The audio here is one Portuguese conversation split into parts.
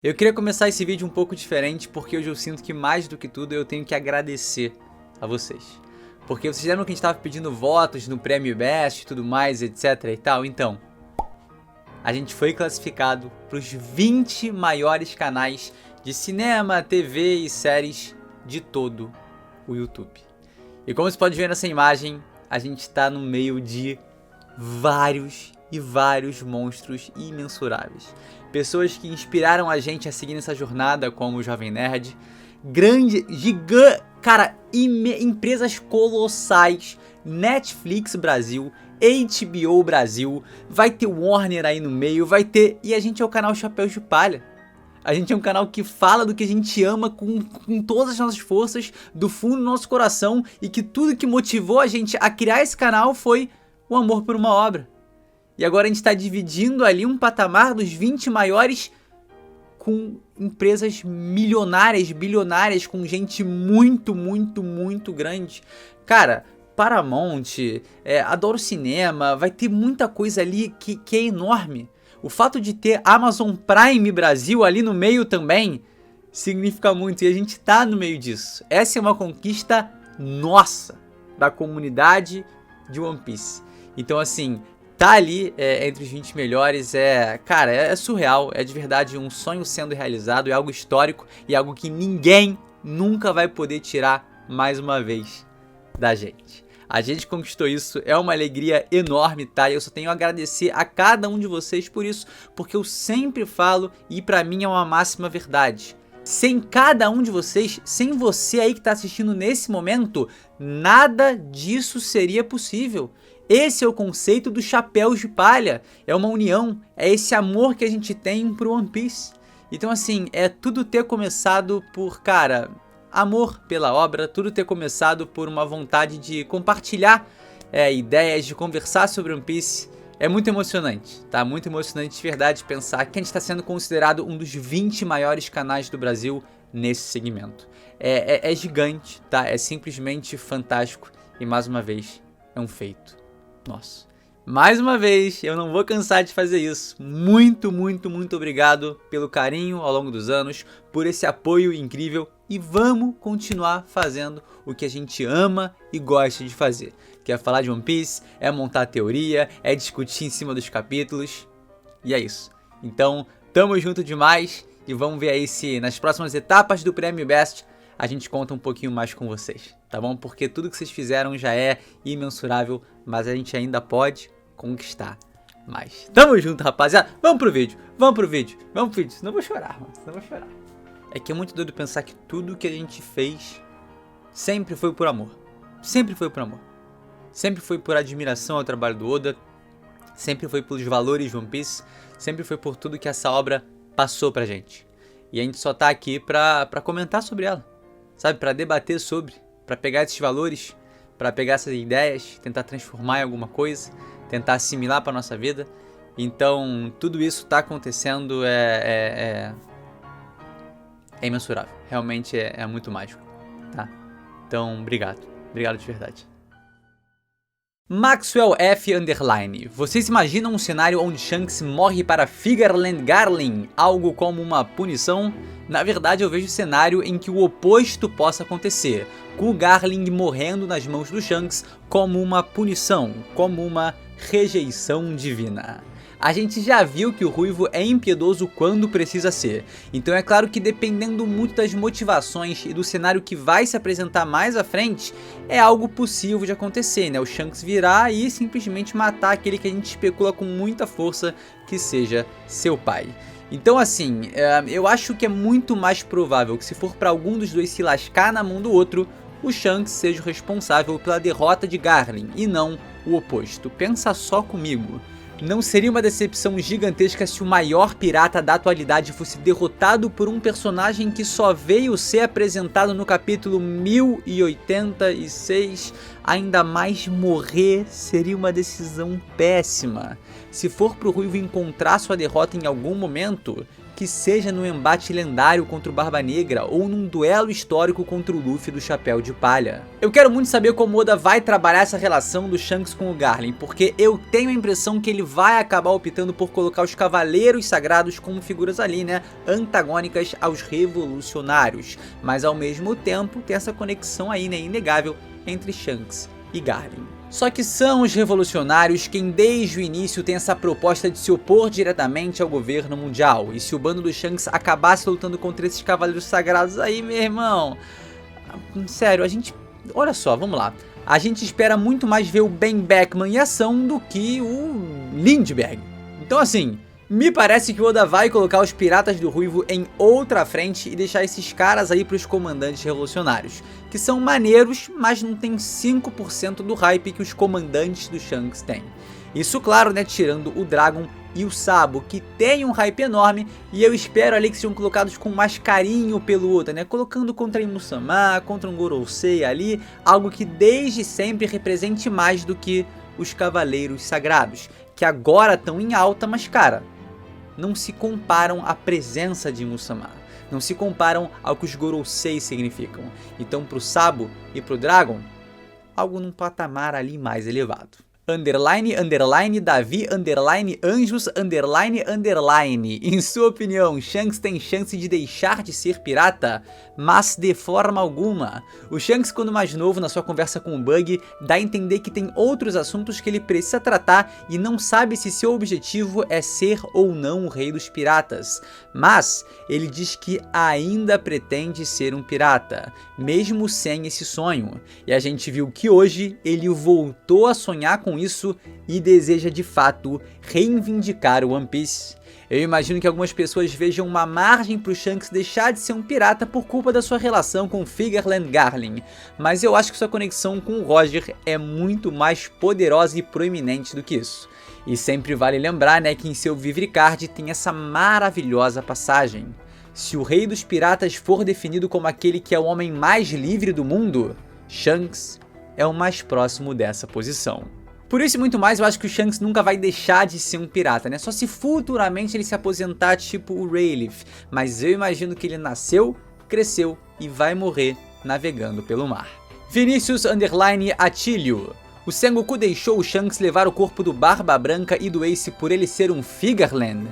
Eu queria começar esse vídeo um pouco diferente porque hoje eu sinto que mais do que tudo eu tenho que agradecer a vocês. Porque vocês lembram que a gente estava pedindo votos no Prêmio Best e tudo mais, etc e tal? Então, a gente foi classificado para os 20 maiores canais de cinema, TV e séries de todo o YouTube. E como você pode ver nessa imagem, a gente está no meio de vários monstros imensuráveis. Pessoas que inspiraram a gente a seguir nessa jornada, como o Jovem Nerd. Empresas colossais. Netflix Brasil, HBO Brasil, vai ter Warner aí no meio, vai ter... E a gente é o canal Chapéus de Palha. A gente é um canal que fala do que a gente ama com todas as nossas forças, do fundo do nosso coração, e que tudo que motivou a gente a criar esse canal foi o amor por uma obra. E agora a gente está dividindo ali um patamar dos 20 maiores com empresas milionárias, bilionárias, com gente muito grande. Cara, Paramount, Adoro Cinema, vai ter muita coisa ali que é enorme. O fato de ter Amazon Prime Brasil ali no meio também significa muito, e a gente tá no meio disso. Essa é uma conquista nossa, da comunidade de One Piece. Então assim, tá ali entre os 20 melhores é surreal, é de verdade um sonho sendo realizado, é algo histórico e algo que ninguém nunca vai poder tirar mais uma vez da gente. A gente conquistou isso, é uma alegria enorme, tá? E eu só tenho a agradecer a cada um de vocês por isso, porque eu sempre falo e pra mim é uma máxima verdade. Sem cada um de vocês, sem você aí que tá assistindo nesse momento, nada disso seria possível. Esse é o conceito dos chapéus de palha, é uma união, é esse amor que a gente tem pro One Piece. Então assim, é tudo ter começado por, amor pela obra, tudo ter começado por uma vontade de compartilhar ideias, de conversar sobre One Piece. É muito emocionante, tá? Muito emocionante de verdade pensar que a gente está sendo considerado um dos 20 maiores canais do Brasil nesse segmento. É gigante, tá? É simplesmente fantástico e mais uma vez é um feito nosso. Mais uma vez, eu não vou cansar de fazer isso. Muito obrigado pelo carinho ao longo dos anos, por esse apoio incrível e vamos continuar fazendo o que a gente ama e gosta de fazer. Que é falar de One Piece, é montar teoria, é discutir em cima dos capítulos e é isso. Então, tamo junto demais e vamos ver aí se nas próximas etapas do Prêmio Best a gente conta um pouquinho mais com vocês, tá bom? Porque tudo que vocês fizeram já é imensurável, mas a gente ainda pode conquistar mais. Tamo junto, rapaziada. Vamos pro vídeo, senão eu vou chorar, mano, senão eu vou chorar. É que é muito doido pensar que tudo que a gente fez sempre foi por amor. Sempre foi por amor. Sempre foi por admiração ao trabalho do Oda, sempre foi pelos valores de One Piece, sempre foi por tudo que essa obra passou pra gente. E a gente só tá aqui pra comentar sobre ela, sabe? Pra debater sobre, pra pegar esses valores, pra pegar essas ideias, tentar transformar em alguma coisa, tentar assimilar pra nossa vida. Então, tudo isso tá acontecendo, é imensurável. Realmente é muito mágico, tá? Então, obrigado. Obrigado de verdade. Maxwell F. Underline. Vocês imaginam um cenário onde Shanks morre para Figarland Garling, algo como uma punição? Na verdade, eu vejo um cenário em que o oposto possa acontecer, com o Garling morrendo nas mãos do Shanks como uma punição, como uma rejeição divina. A gente já viu que o Ruivo é impiedoso quando precisa ser, então é claro que dependendo muito das motivações e do cenário que vai se apresentar mais à frente, é algo possível de acontecer, né? O Shanks virar e simplesmente matar aquele que a gente especula com muita força que seja seu pai. Então assim, eu acho que é muito mais provável que se for para algum dos dois se lascar na mão do outro, o Shanks seja o responsável pela derrota de Garling e não o oposto. Pensa só comigo. Não seria uma decepção gigantesca se o maior pirata da atualidade fosse derrotado por um personagem que só veio ser apresentado no capítulo 1086? Ainda mais morrer seria uma decisão péssima. Se for pro Ruivo encontrar sua derrota em algum momento, que seja no embate lendário contra o Barba Negra ou num duelo histórico contra o Luffy do Chapéu de Palha. Eu quero muito saber como Oda vai trabalhar essa relação do Shanks com o Garlin, porque eu tenho a impressão que ele vai acabar optando por colocar os Cavaleiros Sagrados como figuras ali, né, antagônicas aos revolucionários, mas ao mesmo tempo tem essa conexão aí, né, inegável entre Shanks e Garlin. Só que são os revolucionários quem desde o início tem essa proposta de se opor diretamente ao governo mundial, e se o bando do Shanks acabasse lutando contra esses Cavaleiros Sagrados aí, meu irmão, sério, olha só, vamos lá, a gente espera muito mais ver o Ben Beckman em ação do que o Lindbergh. Então assim, me parece que o Oda vai colocar os Piratas do Ruivo em outra frente e deixar esses caras aí pros comandantes revolucionários, que são maneiros, mas não tem 5% do hype que os comandantes do Shanks têm. Isso claro, né, tirando o Dragon e o Sabo, que tem um hype enorme, e eu espero ali que sejam colocados com mais carinho pelo Oda, né, colocando contra Imu-sama, contra um Gorosei ali, algo que desde sempre represente mais do que os Cavaleiros Sagrados, que agora estão em alta, mas cara, não se comparam à presença de Imu-sama, não se comparam ao que os Gorosei significam. Então pro Sabo e pro Dragon, algo num patamar ali mais elevado. Underline, underline, Davi, underline, Anjos, underline, underline. Em sua opinião, Shanks tem chance de deixar de ser pirata? Mas de forma alguma. O Shanks, quando mais novo, na sua conversa com o Bug, dá a entender que tem outros assuntos que ele precisa tratar e não sabe se seu objetivo é ser ou não o rei dos piratas. Mas ele diz que ainda pretende ser um pirata, mesmo sem esse sonho. E a gente viu que hoje ele voltou a sonhar com isso e deseja de fato reivindicar o One Piece. Eu imagino que algumas pessoas vejam uma margem para o Shanks deixar de ser um pirata por culpa da sua relação com Figarland Garlin, mas eu acho que sua conexão com o Roger é muito mais poderosa e proeminente do que isso. E sempre vale lembrar, né, que em seu Vivre Card tem essa maravilhosa passagem: se o rei dos piratas for definido como aquele que é o homem mais livre do mundo, Shanks é o mais próximo dessa posição. Por isso e muito mais, eu acho que o Shanks nunca vai deixar de ser um pirata, né? Só se futuramente ele se aposentar tipo o Rayleigh. Mas eu imagino que ele nasceu, cresceu e vai morrer navegando pelo mar. Vinícius _ Atílio. O Sengoku deixou o Shanks levar o corpo do Barba Branca e do Ace por ele ser um Figarland?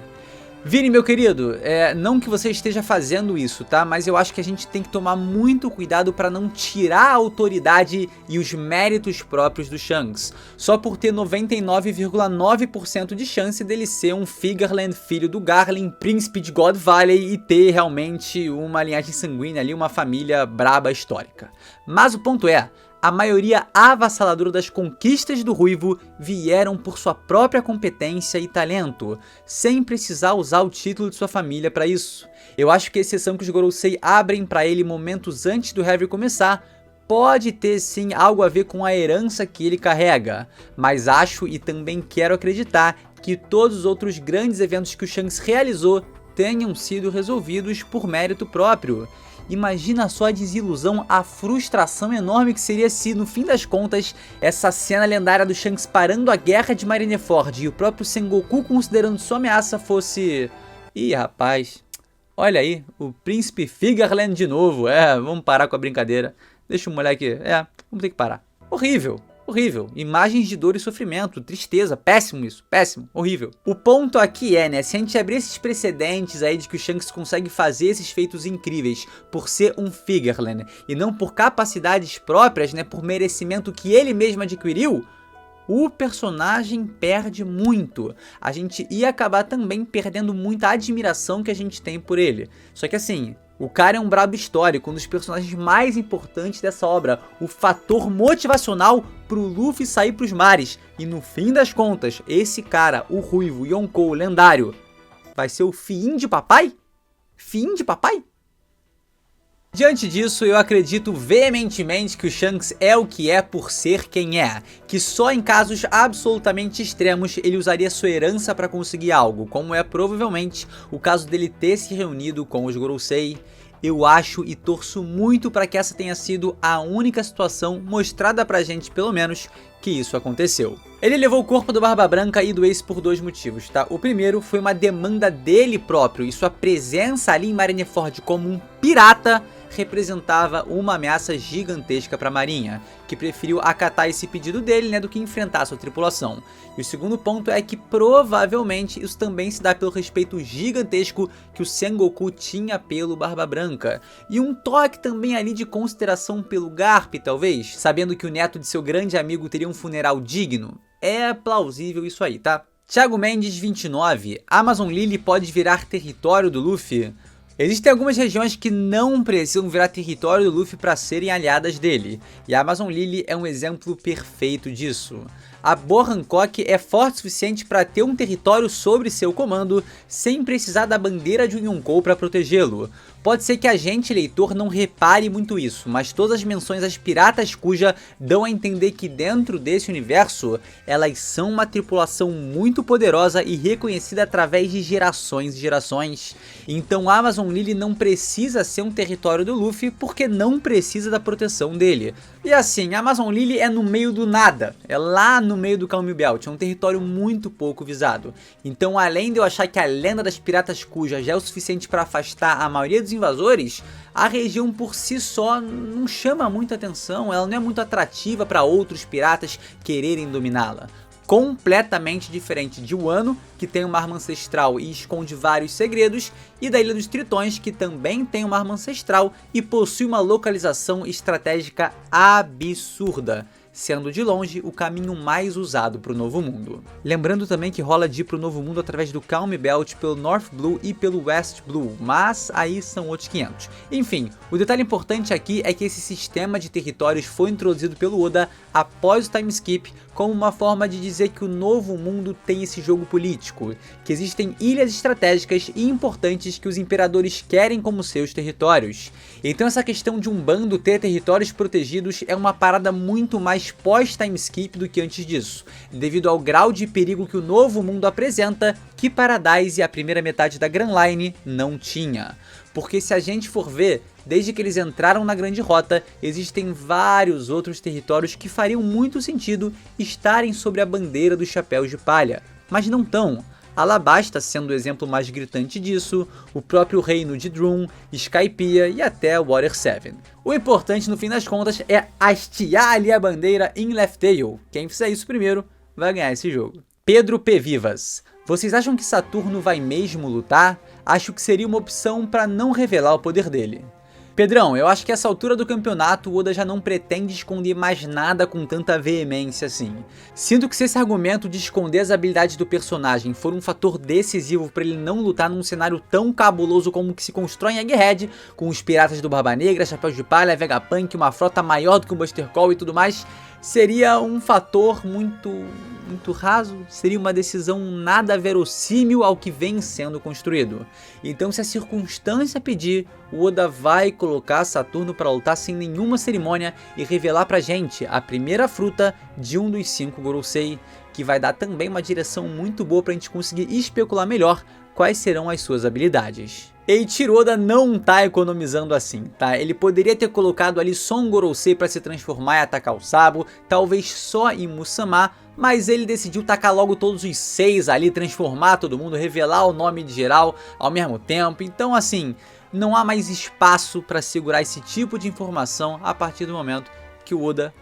Vini, meu querido, não que você esteja fazendo isso, tá? Mas eu acho que a gente tem que tomar muito cuidado para não tirar a autoridade e os méritos próprios do Shanks, só por ter 99,9% de chance dele ser um Figarland, filho do Garlin, príncipe de God Valley e ter realmente uma linhagem sanguínea ali, uma família braba histórica. Mas o ponto é, a maioria avassaladora das conquistas do Ruivo vieram por sua própria competência e talento, sem precisar usar o título de sua família para isso. Eu acho que a exceção que os Gorosei abrem para ele momentos antes do Heavy começar pode ter sim algo a ver com a herança que ele carrega, mas acho e também quero acreditar que todos os outros grandes eventos que o Shanks realizou tenham sido resolvidos por mérito próprio. Imagina só a desilusão, a frustração enorme que seria se, no fim das contas, essa cena lendária do Shanks parando a guerra de Marineford e o próprio Sengoku considerando sua ameaça fosse... Ih, rapaz, olha aí, o príncipe Figarland de novo. Vamos parar com a brincadeira. Deixa o moleque... vamos ter que parar. Horrível. Horrível, imagens de dor e sofrimento, tristeza, péssimo isso, péssimo, horrível. O ponto aqui é, né, se a gente abrir esses precedentes aí de que o Shanks consegue fazer esses feitos incríveis por ser um Figarland e não por capacidades próprias, né, por merecimento que ele mesmo adquiriu, o personagem perde muito. A gente ia acabar também perdendo muita admiração que a gente tem por ele. Só que assim... o cara é um brabo histórico, um dos personagens mais importantes dessa obra, o fator motivacional pro Luffy sair pros mares. E no fim das contas, esse cara, o Ruivo, Yonkou, lendário, vai ser o fim de papai? Fim de papai? Diante disso, eu acredito veementemente que o Shanks é o que é por ser quem é, que só em casos absolutamente extremos ele usaria sua herança para conseguir algo, como é provavelmente o caso dele ter se reunido com os Gorosei Eu acho e torço muito para que essa tenha sido a única situação mostrada pra gente, pelo menos, que isso aconteceu. Ele levou o corpo do Barba Branca e do Ace por dois motivos, tá? O primeiro foi uma demanda dele próprio e sua presença ali em Marineford como um pirata representava uma ameaça gigantesca para a marinha, que preferiu acatar esse pedido dele, né, do que enfrentar sua tripulação. E o segundo ponto é que provavelmente isso também se dá pelo respeito gigantesco que o Sengoku tinha pelo Barba Branca, e um toque também ali de consideração pelo Garp, talvez, sabendo que o neto de seu grande amigo teria um funeral digno. É plausível isso aí, tá? Thiago Mendes 29, Amazon Lily pode virar território do Luffy? Existem algumas regiões que não precisam virar território do Luffy para serem aliadas dele, e a Amazon Lily é um exemplo perfeito disso. A Boa Hancock é forte o suficiente para ter um território sobre seu comando, sem precisar da bandeira de um Yonkou para protegê-lo. Pode ser que a gente, leitor, não repare muito isso, mas todas as menções às piratas Kuja dão a entender que dentro desse universo, elas são uma tripulação muito poderosa e reconhecida através de gerações e gerações. Então a Amazon Lily não precisa ser um território do Luffy, porque não precisa da proteção dele. E assim, a Amazon Lily é no meio do nada, é lá no meio do Calm Belt, é um território muito pouco visado. Então, além de eu achar que a lenda das piratas Kuja já é o suficiente para afastar a maioria dos invasores, a região por si só não chama muita atenção, ela não é muito atrativa para outros piratas quererem dominá-la. Completamente diferente de Wano, que tem uma arma ancestral e esconde vários segredos, e da Ilha dos Tritões, que também tem uma arma ancestral e possui uma localização estratégica absurda, sendo de longe o caminho mais usado para o Novo Mundo. Lembrando também que rola de ir para o Novo Mundo através do Calm Belt, pelo North Blue e pelo West Blue, mas aí são outros 500. Enfim, o detalhe importante aqui é que esse sistema de territórios foi introduzido pelo Oda após o time skip, como uma forma de dizer que o Novo Mundo tem esse jogo político, que existem ilhas estratégicas e importantes que os imperadores querem como seus territórios. Então essa questão de um bando ter territórios protegidos é uma parada muito mais pós-time skip do que antes disso, devido ao grau de perigo que o Novo Mundo apresenta, que Paradise e a primeira metade da Grand Line não tinha. Porque se a gente for ver, desde que eles entraram na Grande Rota, existem vários outros territórios que fariam muito sentido estarem sobre a bandeira dos Chapéus de Palha, mas não tão. Alabasta sendo o exemplo mais gritante disso, o próprio reino de Drum, Skypiea e até Water 7. O importante no fim das contas é hastear ali a bandeira em Left Tail. Quem fizer isso primeiro vai ganhar esse jogo. Pedro P. Vivas. Vocês acham que Saturno vai mesmo lutar? Acho que seria uma opção para não revelar o poder dele. Pedrão, eu acho que essa altura do campeonato o Oda já não pretende esconder mais nada com tanta veemência assim. Sinto que se esse argumento de esconder as habilidades do personagem for um fator decisivo para ele não lutar num cenário tão cabuloso como o que se constrói em Egghead, com os piratas do Barba Negra, Chapéus de Palha, Vegapunk, uma frota maior do que o Buster Call e tudo mais, seria um fator muito raso, seria uma decisão nada verossímil ao que vem sendo construído. Então se a circunstância pedir, o Oda vai colocar Saturno para lutar sem nenhuma cerimônia e revelar pra gente a primeira fruta de um dos 5 Gorosei, que vai dar também uma direção muito boa pra gente conseguir especular melhor quais serão as suas habilidades. Eiichiro Oda não tá economizando assim, tá? Ele poderia ter colocado ali só um Gorosei para se transformar e atacar o Sabo, talvez só em Musama, mas ele decidiu tacar logo todos os 6 ali, transformar todo mundo, revelar o nome de geral ao mesmo tempo. Então assim, não há mais espaço para segurar esse tipo de informação a partir do momento que o Oda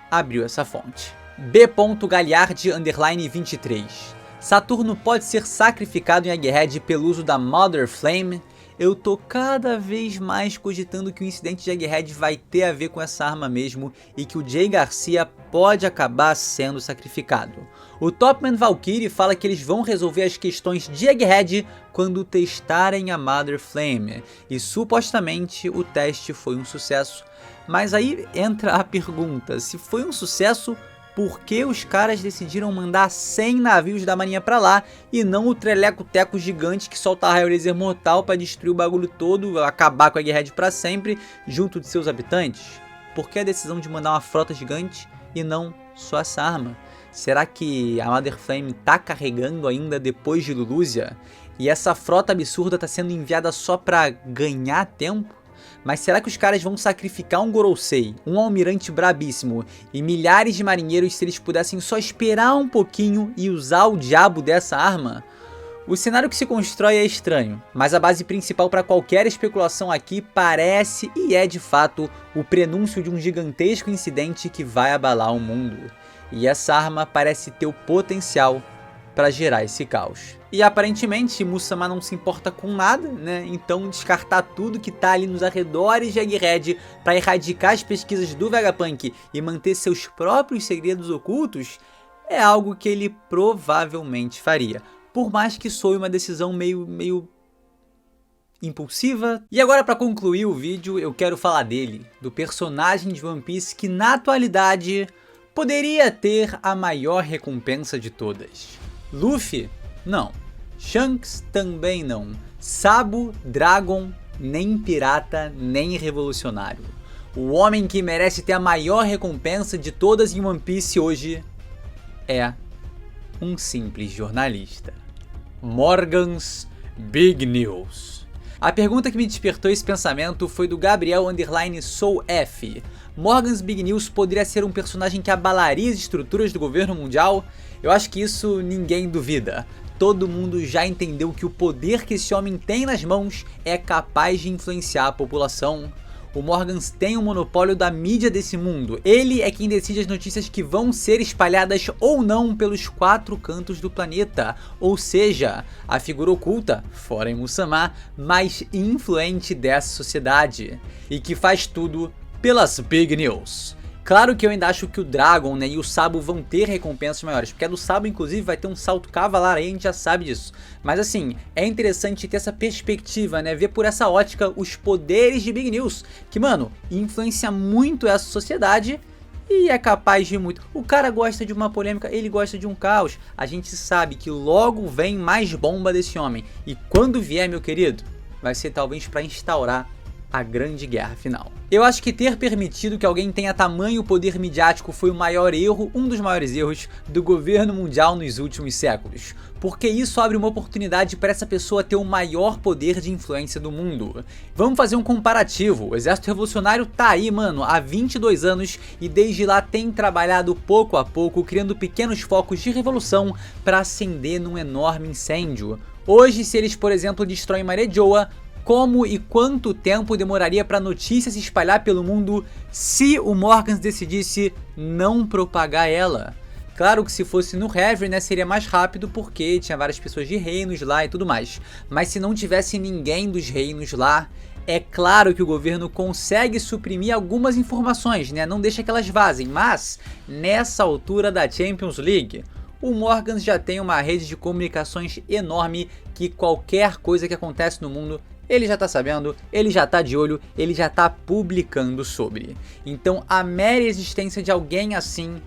abriu essa fonte. B.Galiard_23. Saturno pode ser sacrificado em Egghead pelo uso da Mother Flame? Eu tô cada vez mais cogitando que o incidente de Egghead vai ter a ver com essa arma mesmo e que o Jay Garcia pode acabar sendo sacrificado. O Topman Valkyrie fala que eles vão resolver as questões de Egghead quando testarem a Mother Flame, e supostamente o teste foi um sucesso. Mas aí entra a pergunta, se foi um sucesso, por que os caras decidiram mandar 100 navios da marinha pra lá e não o treleco-teco gigante que solta raio laser mortal pra destruir o bagulho todo, acabar com a Egghead pra sempre, junto de seus habitantes? Por que a decisão de mandar uma frota gigante e não só essa arma? Será que a Mother Flame tá carregando ainda depois de Lulusia? E essa frota absurda tá sendo enviada só pra ganhar tempo? Mas será que os caras vão sacrificar um Gorosei, um almirante brabíssimo e milhares de marinheiros se eles pudessem só esperar um pouquinho e usar o diabo dessa arma? O cenário que se constrói é estranho, mas a base principal para qualquer especulação aqui parece e é de fato o prenúncio de um gigantesco incidente que vai abalar o mundo. E essa arma parece ter o potencial para gerar esse caos. E aparentemente Musamá não se importa com nada, né? Então descartar tudo que tá ali nos arredores de Egghead para erradicar as pesquisas do Vegapunk e manter seus próprios segredos ocultos é algo que ele provavelmente faria. Por mais que soe uma decisão meio impulsiva. E agora, para concluir o vídeo, eu quero falar dele, do personagem de One Piece que na atualidade poderia ter a maior recompensa de todas. Luffy? Não. Shanks? Também não. Sabo, Dragon, nem pirata, nem revolucionário. O homem que merece ter a maior recompensa de todas em One Piece hoje é um simples jornalista. Morgan's Big News. A pergunta que me despertou esse pensamento foi do Gabriel_SoulF. Morgan's Big News poderia ser um personagem que abalaria as estruturas do governo mundial? Eu acho que isso ninguém duvida. Todo mundo já entendeu que o poder que esse homem tem nas mãos é capaz de influenciar a população. O Morgans tem o monopólio da mídia desse mundo. Ele é quem decide as notícias que vão ser espalhadas ou não pelos 4 cantos do planeta. Ou seja, a figura oculta, fora em Musamá, mais influente dessa sociedade. E que faz tudo pelas Big News. Claro que eu ainda acho que o Dragon, né, e o Sabo vão ter recompensas maiores, porque a do Sabo inclusive vai ter um salto cavalar aí, a gente já sabe disso. Mas assim, é interessante ter essa perspectiva, né, ver por essa ótica os poderes de Big News, que mano, influencia muito essa sociedade e é capaz de muito. O cara gosta de uma polêmica, ele gosta de um caos, a gente sabe que logo vem mais bomba desse homem. E quando vier, meu querido, vai ser talvez para instaurar a grande guerra final. Eu acho que ter permitido que alguém tenha tamanho poder midiático foi o maior erro, um dos maiores erros do governo mundial nos últimos séculos, porque isso abre uma oportunidade para essa pessoa ter o maior poder de influência do mundo. Vamos fazer um comparativo, o exército revolucionário tá aí, mano, há 22 anos e desde lá tem trabalhado pouco a pouco, criando pequenos focos de revolução para acender num enorme incêndio. Hoje, se eles, por exemplo, destroem Maré-Joa, como e quanto tempo demoraria para a notícia se espalhar pelo mundo se o Morgans decidisse não propagar ela? Claro que se fosse no Heavy, né, seria mais rápido porque tinha várias pessoas de reinos lá e tudo mais. Mas se não tivesse ninguém dos reinos lá, é claro que o governo consegue suprimir algumas informações, né, não deixa que elas vazem. Mas nessa altura da Champions League, o Morgans já tem uma rede de comunicações enorme que qualquer coisa que acontece no mundo ele já tá sabendo, ele já tá de olho, ele já tá publicando sobre. Então a mera existência de alguém assim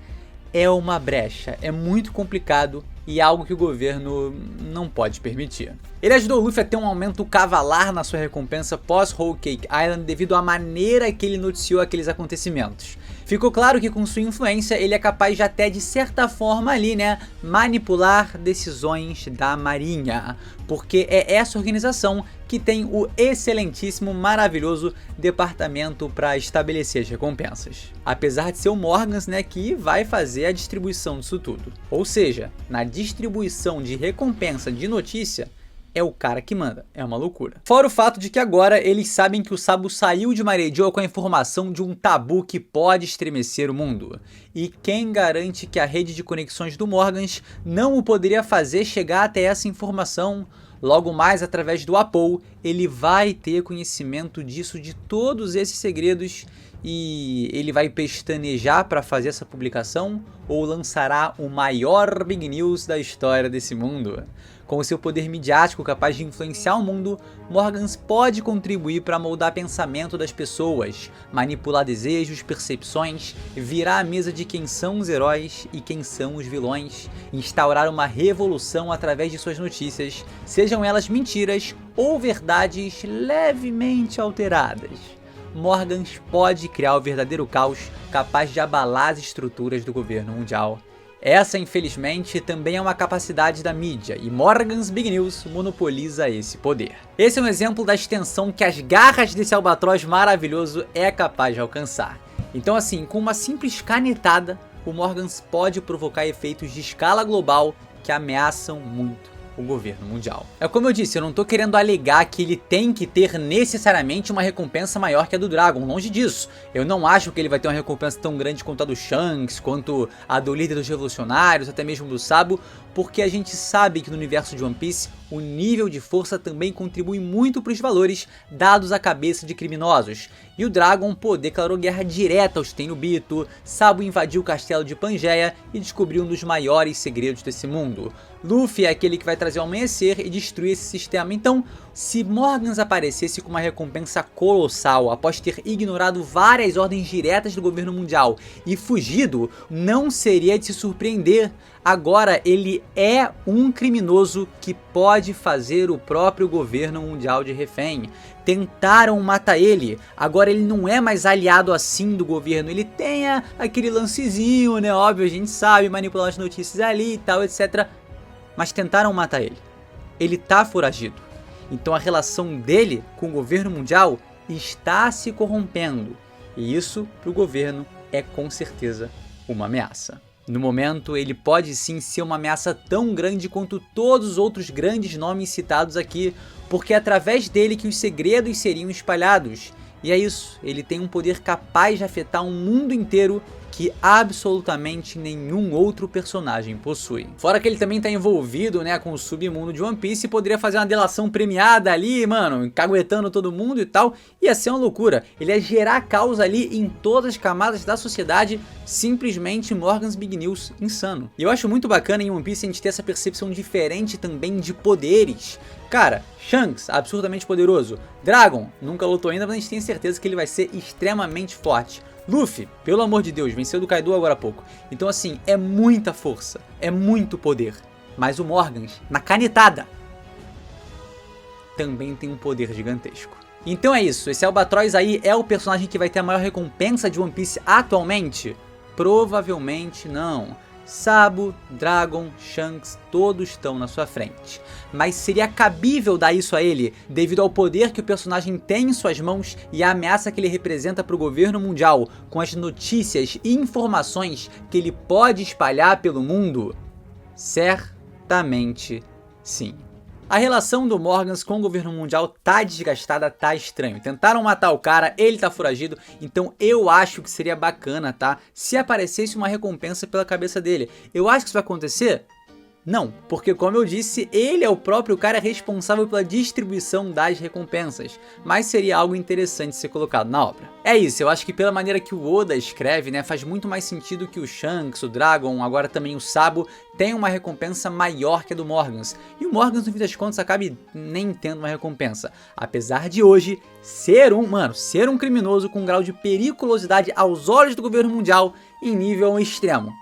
é uma brecha, é muito complicado e algo que o governo não pode permitir. Ele ajudou o Luffy a ter um aumento cavalar na sua recompensa pós Whole Cake Island devido à maneira que ele noticiou aqueles acontecimentos. Ficou claro que com sua influência ele é capaz de até de certa forma ali, né, manipular decisões da marinha, porque é essa organização que tem o excelentíssimo, maravilhoso departamento para estabelecer as recompensas. Apesar de ser o Morgans, né, que vai fazer a distribuição disso tudo. Ou seja, na distribuição de recompensa de notícia, é o cara que manda, é uma loucura. Fora o fato de que agora eles sabem que o Sabo saiu de Maré-Joa com a informação de um tabu que pode estremecer o mundo. E quem garante que a rede de conexões do Morgans não o poderia fazer chegar até essa informação? Logo mais, através do Apple, ele vai ter conhecimento disso, de todos esses segredos, e ele vai pestanejar para fazer essa publicação ou lançará o maior Big News da história desse mundo? Com seu poder midiático capaz de influenciar o mundo, Morgans pode contribuir para moldar pensamento das pessoas, manipular desejos, percepções, virar a mesa de quem são os heróis e quem são os vilões, instaurar uma revolução através de suas notícias, sejam elas mentiras ou verdades levemente alteradas. Morgans pode criar o verdadeiro caos capaz de abalar as estruturas do governo mundial. Essa, infelizmente, também é uma capacidade da mídia, e Morgan's Big News monopoliza esse poder. Esse é um exemplo da extensão que as garras desse albatroz maravilhoso é capaz de alcançar. Então assim, com uma simples canetada, o Morgan's pode provocar efeitos de escala global que ameaçam muito o governo mundial. É como eu disse, eu não tô querendo alegar que ele tem que ter necessariamente uma recompensa maior que a do Dragon, longe disso. Eu não acho que ele vai ter uma recompensa tão grande quanto a do Shanks, quanto a do líder dos revolucionários, até mesmo do Sabo, porque a gente sabe que no universo de One Piece o nível de força também contribui muito para os valores dados à cabeça de criminosos. E o Dragon, pô, declarou guerra direta aos Tenryubito, Sabo invadiu o castelo de Pangeia e descobriu um dos maiores segredos desse mundo. Luffy é aquele que vai trazer o amanhecer e destruir esse sistema. Então, se Morgans aparecesse com uma recompensa colossal após ter ignorado várias ordens diretas do governo mundial e fugido, não seria de se surpreender. Agora ele é um criminoso que pode fazer o próprio governo mundial de refém. Tentaram matar ele, agora ele não é mais aliado assim do governo, ele tem aquele lancezinho, né, óbvio, a gente sabe, manipular as notícias ali e tal, etc. Mas tentaram matar ele. Ele tá foragido. Então a relação dele com o governo mundial está se corrompendo. E isso para o governo é com certeza uma ameaça. No momento ele pode sim ser uma ameaça tão grande quanto todos os outros grandes nomes citados aqui, porque é através dele que os segredos seriam espalhados. E é isso, ele tem um poder capaz de afetar um mundo inteiro que absolutamente nenhum outro personagem possui. Fora que ele também está envolvido, né, com o submundo de One Piece e poderia fazer uma delação premiada ali, mano, encaguetando todo mundo e tal. Ia ser uma loucura. Ele ia gerar causa ali em todas as camadas da sociedade, simplesmente Morgan's Big News insano. E eu acho muito bacana em One Piece a gente ter essa percepção diferente também de poderes. Cara, Shanks, absurdamente poderoso. Dragon, nunca lutou ainda, mas a gente tem certeza que ele vai ser extremamente forte. Luffy, pelo amor de Deus, venceu do Kaido agora há pouco. Então assim, é muita força, é muito poder. Mas o Morgans, na canetada, também tem um poder gigantesco. Então é isso, esse Albatroz aí é o personagem que vai ter a maior recompensa de One Piece atualmente? Provavelmente não. Sabo, Dragon, Shanks, todos estão na sua frente. Mas seria cabível dar isso a ele, devido ao poder que o personagem tem em suas mãos e a ameaça que ele representa para o governo mundial, com as notícias e informações que ele pode espalhar pelo mundo? Certamente sim. A relação do Morgans com o governo mundial tá desgastada, tá estranho. Tentaram matar o cara, ele tá foragido, então eu acho que seria bacana, tá? Se aparecesse uma recompensa pela cabeça dele. Eu acho que isso vai acontecer? Não, porque como eu disse, ele é o próprio cara responsável pela distribuição das recompensas, mas seria algo interessante ser colocado na obra. É isso, eu acho que pela maneira que o Oda escreve, né, faz muito mais sentido que o Shanks, o Dragon, agora também o Sabo, tenham uma recompensa maior que a do Morgans, e o Morgans no fim das contas acabe nem tendo uma recompensa, apesar de hoje ser um criminoso com um grau de periculosidade aos olhos do governo mundial em nível extremo.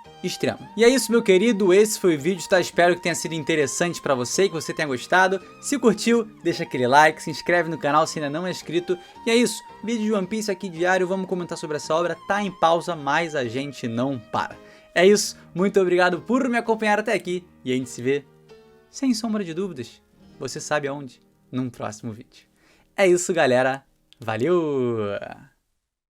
E é isso, meu querido, esse foi o vídeo, tá? Espero que tenha sido interessante pra você, que você tenha gostado. Se curtiu, deixa aquele like, se inscreve no canal se ainda não é inscrito. E é isso, vídeo de One Piece aqui diário, vamos comentar sobre essa obra, tá em pausa, mas a gente não para. É isso, muito obrigado por me acompanhar até aqui, e a gente se vê, sem sombra de dúvidas, você sabe aonde, num próximo vídeo. É isso, galera, valeu!